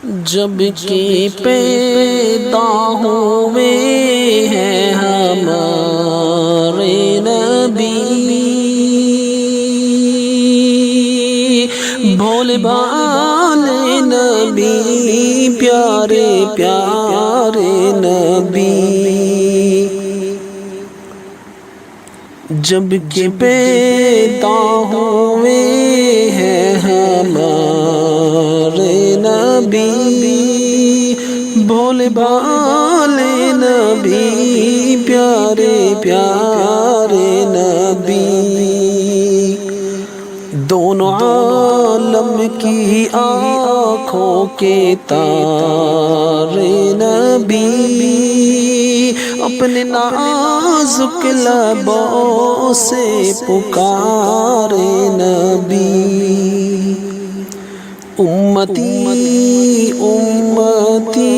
جب کہ پیدا ہوئے ہیں ہمارے نبی، بھولے بھالے نبی، پیارے پیارے نبی، جب کہ پیدا ہوئے ہیں ہمارے نبی، بھولے بھالے نبی، پیارے پیارے نبی، دونوں عالم کی آنکھوں کے تارے نبی، اپنے نازک لبوں سے پکارے نبی، امتی امتی امتی